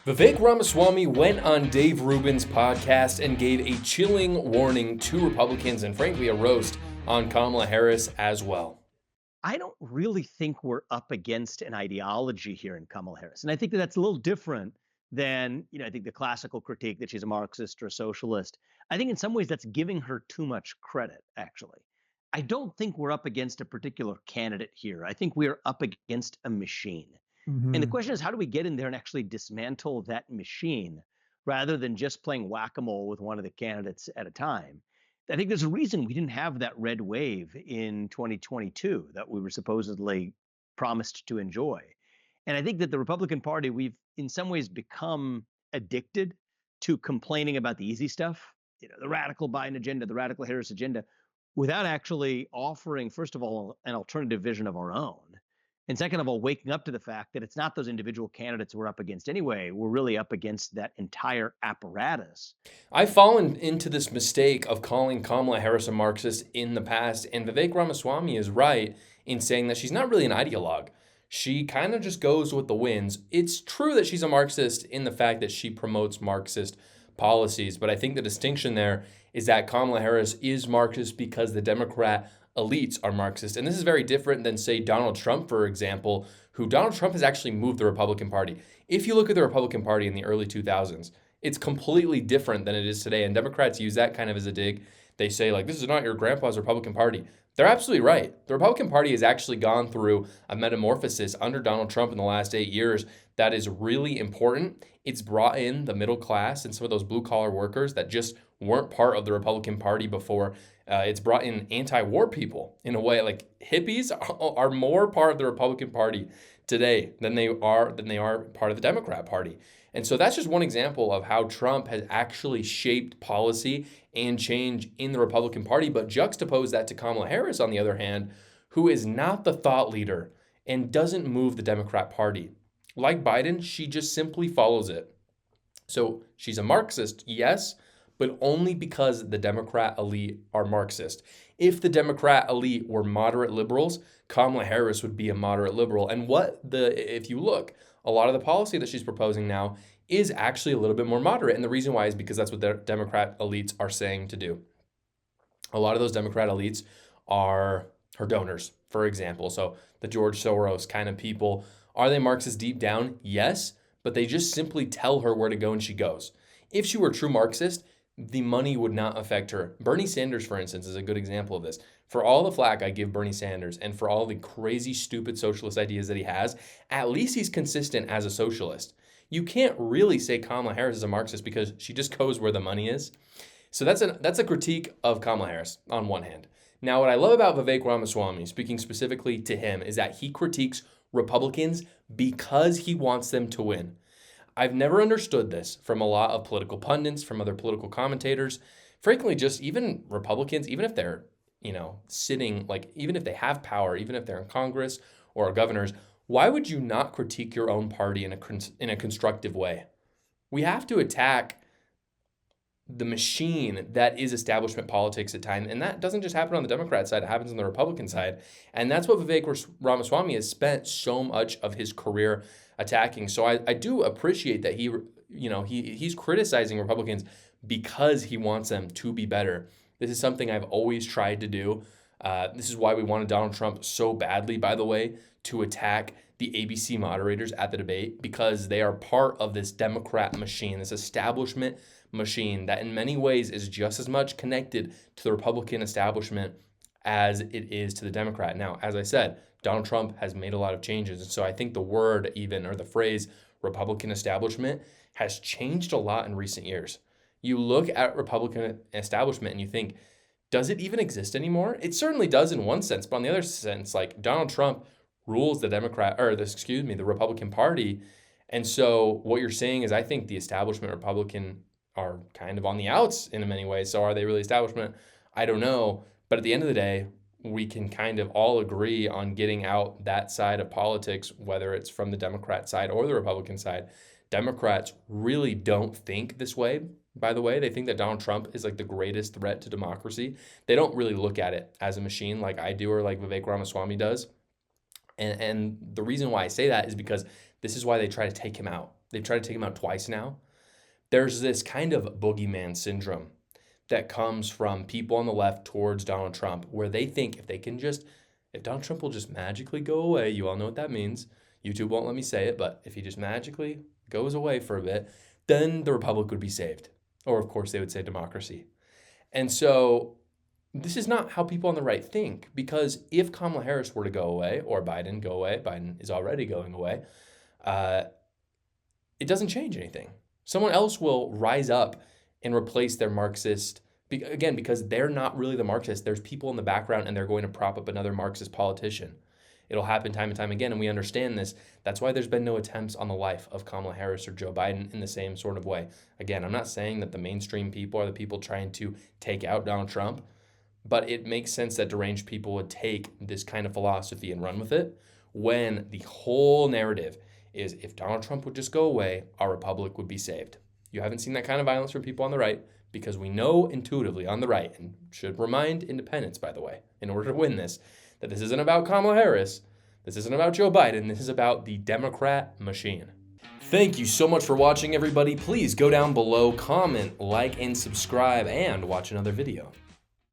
Vivek Ramaswamy went on Dave Rubin's podcast and gave a chilling warning to Republicans and frankly a roast on Kamala Harris as well. I don't really think we're up against an ideology here in Kamala Harris. And I think that that's a little different than, I think the classical critique that she's a Marxist or a socialist. I think in some ways that's giving her too much credit, actually. I don't think we're up against a particular candidate here. I think we are up against a machine. And the question is, how do we get in there and actually dismantle that machine rather than just playing whack-a-mole with one of the candidates at a time? I think there's a reason we didn't have that red wave in 2022 that we were supposedly promised to enjoy. And I think that the Republican Party, we've in some ways become addicted to complaining about the easy stuff, the radical Biden agenda, the radical Harris agenda, without actually offering, first of all, an alternative vision of our own. And second of all, waking up to the fact that it's not those individual candidates we're up against anyway. We're really up against that entire apparatus. I've fallen into this mistake of calling Kamala Harris a Marxist in the past, and Vivek Ramaswamy is right in saying that she's not really an ideologue. She kind of just goes with the winds. It's true that she's a Marxist in the fact that she promotes Marxist policies, but I think the distinction there is that Kamala Harris is Marxist because the Democrat elites are Marxist. And this is very different than, say, Donald Trump, for example, who Donald Trump has actually moved the Republican Party. If you look at the Republican Party in the early 2000s, it's completely different than it is today. And Democrats use that kind of as a dig. They say, like, this is not your grandpa's Republican Party. They're absolutely right. The Republican Party has actually gone through a metamorphosis under Donald Trump in the last 8 years that is really important. It's brought in the middle class and some of those blue-collar workers that just weren't part of the Republican Party before. It's brought in anti-war people in a way. Like hippies are more part of the Republican Party today than they are part of the Democrat Party. And so that's just one example of how Trump has actually shaped policy and change in the Republican Party. But juxtapose that to Kamala Harris, on the other hand, who is not the thought leader and doesn't move the Democrat Party. Like Biden, she just simply follows it. So she's a Marxist, yes, but only because the Democrat elite are Marxist. If the Democrat elite were moderate liberals, Kamala Harris would be a moderate liberal. And if you look, a lot of the policy that she's proposing now is actually a little bit more moderate. And the reason why is because that's what the Democrat elites are saying to do. A lot of those Democrat elites are her donors, for example. So the George Soros kind of people. Are they Marxist deep down? Yes, but they just simply tell her where to go and she goes. If she were a true Marxist, the money would not affect her. Bernie Sanders, for instance, is a good example of this. For all the flack I give Bernie Sanders and for all the crazy, stupid socialist ideas that he has, at least he's consistent as a socialist. You can't really say Kamala Harris is a Marxist because she just goes where the money is. So that's a critique of Kamala Harris on one hand. Now, what I love about Vivek Ramaswamy, speaking specifically to him, is that he critiques Republicans because he wants them to win. I've never understood this from a lot of political pundits, from other political commentators, frankly, just even Republicans, even if they're, sitting, like, even if they have power, even if they're in Congress or governors, why would you not critique your own party in a constructive way? We have to attack the machine that is establishment politics at times, and that doesn't just happen on the Democrat side, it happens on the Republican side, and that's what Vivek Ramaswamy has spent so much of his career attacking. So I do appreciate that he's criticizing Republicans because he wants them to be better. This is something I've always tried to do. This is why we wanted Donald Trump so badly, by the way, to attack the ABC moderators at the debate, because they are part of this Democrat machine, this establishment machine that in many ways is just as much connected to the Republican establishment as it is to the Democrat. Now, as I said, Donald Trump has made a lot of changes. And so I think the word or the phrase Republican establishment has changed a lot in recent years. You look at Republican establishment and you think, does it even exist anymore? It certainly does in one sense, but on the other sense, like Donald Trump rules the the Republican Party. And so what you're saying is I think the establishment Republican are kind of on the outs in many ways. So are they really establishment? I don't know. But at the end of the day, we can kind of all agree on getting out that side of politics, whether it's from the Democrat side or the Republican side. Democrats really don't think this way, by the way. They think that Donald Trump is like the greatest threat to democracy. They don't really look at it as a machine like I do or like Vivek Ramaswamy does. And the reason why I say that is because This is why they try to take him out. They've tried to take him out twice now. There's this kind of boogeyman syndrome that comes from people on the left towards Donald Trump, where they think if Donald Trump will just magically go away, you all know what that means. YouTube won't let me say it, but if he just magically goes away for a bit, then the republic would be saved. Or, of course, they would say democracy. And so this is not how people on the right think, because if Kamala Harris were to go away, or Biden go away, Biden is already going away, it doesn't change anything. Someone else will rise up and replace their Marxist, again, because they're not really the Marxists. There's people in the background and they're going to prop up another Marxist politician. It'll happen time and time again, and we understand this. That's why there's been no attempts on the life of Kamala Harris or Joe Biden in the same sort of way. Again, I'm not saying that the mainstream people are the people trying to take out Donald Trump, but it makes sense that deranged people would take this kind of philosophy and run with it when the whole narrative is if Donald Trump would just go away, our republic would be saved. You haven't seen that kind of violence from people on the right because we know intuitively on the right, and should remind independents, by the way, in order to win this, that this isn't about Kamala Harris, this isn't about Joe Biden, this is about the Democrat machine. Thank you so much for watching, everybody. Please go down below, comment, like, and subscribe, and watch another video.